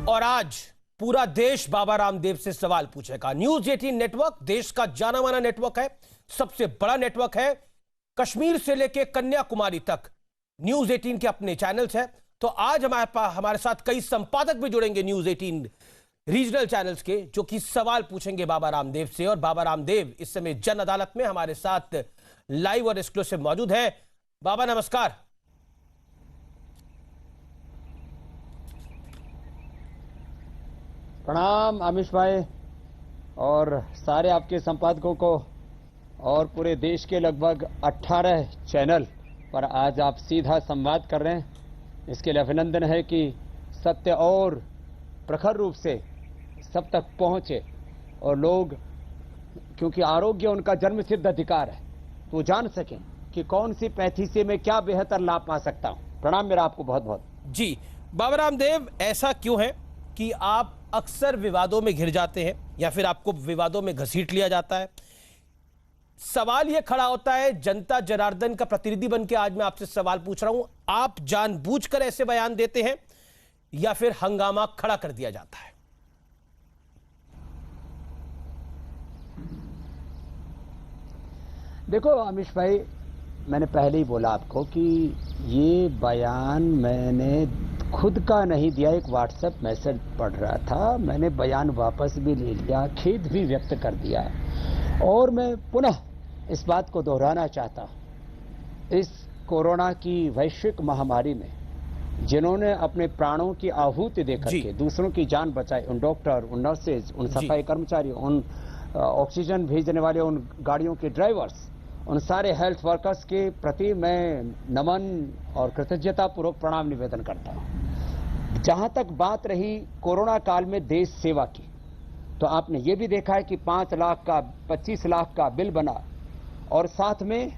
और आज पूरा देश बाबा रामदेव से सवाल पूछेगा। न्यूज 18 नेटवर्क देश का जाना माना नेटवर्क है, सबसे बड़ा नेटवर्क है। कश्मीर से लेकर कन्याकुमारी तक न्यूज 18 के अपने चैनल्स हैं। तो आज हमारे साथ कई संपादक भी जुड़ेंगे न्यूज 18 रीजनल चैनल्स के, जो कि सवाल पूछेंगे बाबा रामदेव से। और बाबा रामदेव इस समय जन अदालत में हमारे साथ लाइव और एक्सक्लूसिव मौजूद है। बाबा नमस्कार। प्रणाम आमिश भाई और सारे आपके संपादकों को और पूरे देश के लगभग 18 चैनल पर आज आप सीधा संवाद कर रहे हैं। इसके लिए अभिनंदन है कि सत्य और प्रखर रूप से सब तक पहुंचे और लोग, क्योंकि आरोग्य उनका जन्मसिद्ध अधिकार है, तो जान सकें कि कौन सी पैथी से मैं क्या बेहतर लाभ पा सकता हूं। प्रणाम मेरा आपको बहुत बहुत। जी बाबा रामदेव, ऐसा क्यों है कि आप अक्सर विवादों में घिर जाते हैं या फिर आपको विवादों में घसीट लिया जाता है? सवाल यह खड़ा होता है, जनता जनार्दन का प्रतिनिधि बनकर आज मैं आपसे सवाल पूछ रहा हूं, आप जानबूझकर ऐसे बयान देते हैं या फिर हंगामा खड़ा कर दिया जाता है? देखो आमिश भाई, मैंने पहले ही बोला आपको कि ये बयान मैंने खुद का नहीं दिया, एक व्हाट्सएप मैसेज पढ़ रहा था, मैंने बयान वापस भी ले लिया, खेद भी व्यक्त कर दिया है। और मैं पुनः इस बात को दोहराना चाहता हूं, इस कोरोना की वैश्विक महामारी में जिन्होंने अपने प्राणों की आहुति देकर के दूसरों की जान बचाई, उन डॉक्टर, उन नर्सेज, उन सफाई कर्मचारी, उन ऑक्सीजन भेजने वाले उन गाड़ियों के ड्राइवर्स, उन सारे हेल्थ वर्कर्स के प्रति मैं नमन और कृतज्ञता पूर्वक प्रणाम निवेदन करता हूं। जहां तक बात रही कोरोना काल में देश सेवा की, तो आपने ये भी देखा है कि 5 लाख का 25 लाख का बिल बना और साथ में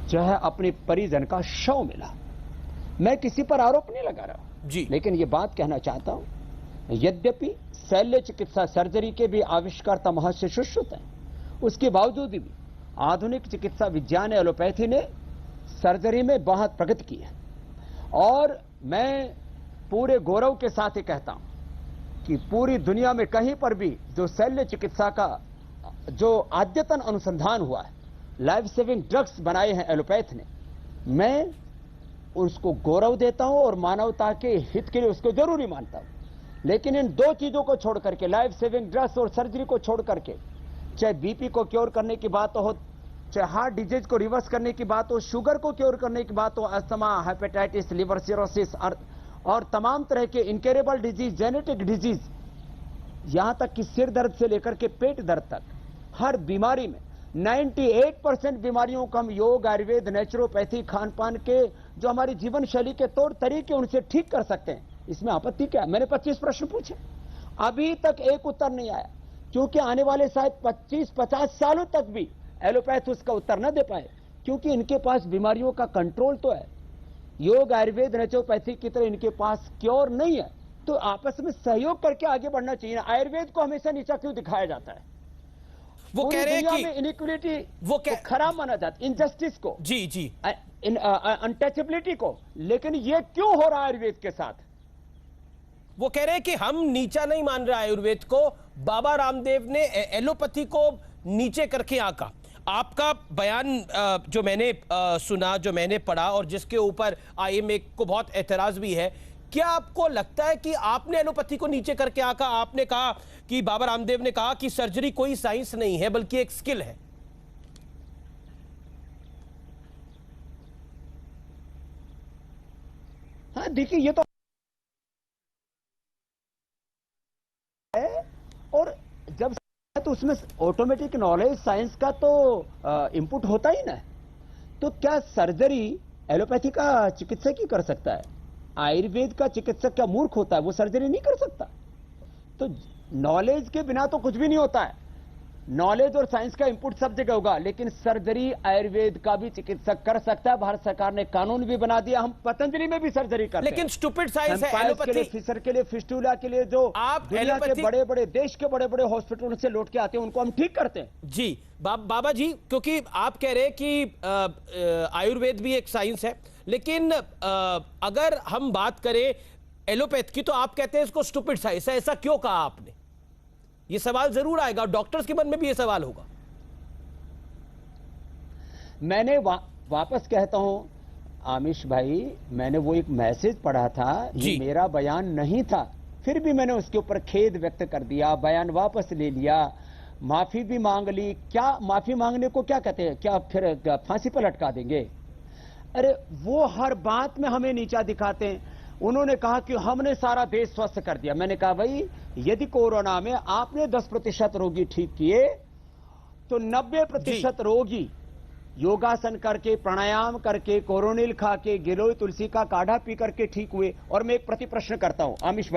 जो है अपने परिजन का शव मिला। मैं किसी पर आरोप नहीं लगा रहा हूं जी, लेकिन ये बात कहना चाहता हूं, यद्यपि शल्य चिकित्सा सर्जरी के भी आविष्कर्ता महर्षि सुश्रुत हैं, उसके बावजूद भी आधुनिक चिकित्सा विज्ञान एलोपैथी ने सर्जरी में बहुत प्रगति की है। और मैं पूरे गौरव के साथ ही कहता हूं कि पूरी दुनिया में कहीं पर भी जो शल्य चिकित्सा का जो अद्यतन अनुसंधान हुआ है, लाइफ सेविंग ड्रग्स बनाए हैं एलोपैथ ने, मैं उसको गौरव देता हूं और मानवता के हित के लिए उसको जरूरी मानता हूं। लेकिन इन दो चीजों को छोड़ करके, लाइफ सेविंग ड्रग्स और सर्जरी को छोड़ करके, चाहे बीपी को क्योर करने की बात हो, चाहे हार्ट डिजीज को रिवर्स करने की बात हो, शुगर को क्योर करने की बात हो, अस्थमा, हेपेटाइटिस, लिवर सिरोसिस और तमाम तरह के इनक्योरेबल डिजीज, जेनेटिक डिजीज, यहां तक कि सिर दर्द से लेकर के पेट दर्द तक, हर बीमारी में 98% बीमारियों को हम योग, आयुर्वेद, नेचुरोपैथी, खान पान के जो हमारी जीवन शैली के तौर तरीके उनसे ठीक कर सकते हैं। इसमें आपत्ति क्या है? मैंने 25 प्रश्न पूछे, अभी तक एक उत्तर नहीं आया, क्योंकि आने वाले शायद 25-50 सालों तक भी एलोपैथ उसका उत्तर न दे पाए, क्योंकि इनके पास बीमारियों का कंट्रोल तो है। योग, आयुर्वेद, नेचुरोपैथी की तरह इनके पास क्योर नहीं है, तो आपस में सहयोग करके आगे बढ़ना चाहिए। आयुर्वेद को हमेशा नीचा क्यों दिखाया जाता है? वो कह रहे हैं कि इनइक्वलिटी वो खराब माना जाता है, इनजस्टिस को, जी अनटचेबिलिटी को, लेकिन ये क्यों हो रहा है आयुर्वेद के साथ? वो कह रहे हैं कि हम नीचा नहीं मान रहे आयुर्वेद को, बाबा रामदेव ने एलोपैथी को नीचे करके आंका। आपका बयान जो मैंने सुना, जो मैंने पढ़ा और जिसके ऊपर आईएमए को बहुत एतराज भी है, क्या आपको लगता है कि आपने एलोपैथी को नीचे करके आंका? आपने कहा कि बाबा रामदेव ने कहा कि सर्जरी कोई साइंस नहीं है बल्कि एक स्किल है। हाँ देखिए, ये तो है, और जब तो उसमें ऑटोमेटिक नॉलेज साइंस का तो इनपुट होता ही ना। तो क्या सर्जरी एलोपैथी का चिकित्सक ही कर सकता है? आयुर्वेद का चिकित्सक क्या मूर्ख होता है? वो सर्जरी नहीं कर सकता। तो नॉलेज के बिना तो कुछ भी नहीं होता है। नॉलेज और साइंस का इंपुट सब जगह होगा, लेकिन सर्जरी आयुर्वेद का भी चिकित्सक कर सकता है। भारत सरकार ने कानून भी बना दिया, हम पतंजलि में भी सर्जरी करते हैं। लेकिन स्टूपिड साइंस है एलोपैथी के लिए, फिशर के लिए, फिस्टुला के लिए जो आप दुनिया के बड़े बड़े देश के बड़े बड़े हॉस्पिटलों से लौट के आते हैं, उनको हम ठीक करते हैं। जी बाबा जी, क्योंकि आप कह रहे हैं कि आयुर्वेद भी एक साइंस है, लेकिन अगर हम बात करें एलोपैथ की, तो आप कहते हैं इसको स्टूपिड साइंस है, ऐसा क्यों कहा आपने? ये सवाल जरूर आएगा, डॉक्टर्स के मन में भी ये सवाल होगा। मैंने वापस कहता हूं आमिश भाई, मैंने वो एक मैसेज पढ़ा था, ये मेरा बयान नहीं था, फिर भी मैंने उसके ऊपर खेद व्यक्त कर दिया, बयान वापस ले लिया, माफी भी मांग ली। क्या माफी मांगने को क्या कहते हैं? क्या फिर फांसी पर लटका देंगे? अरे वो हर बात में हमें नीचा दिखाते हैं। उन्होंने कहा कि हमने सारा देश स्वस्थ कर दिया। मैंने कहा भाई, यदि कोरोना में आपने 10% रोगी ठीक किए तो 90% रोगी योगासन करके, प्राणायाम करके, कोरोनिल खा के, गिलोय तुलसी का काढ़ा पी करके ठीक हुए। और मैं एक प्रति प्रश्न करता हूं आमिश भाई,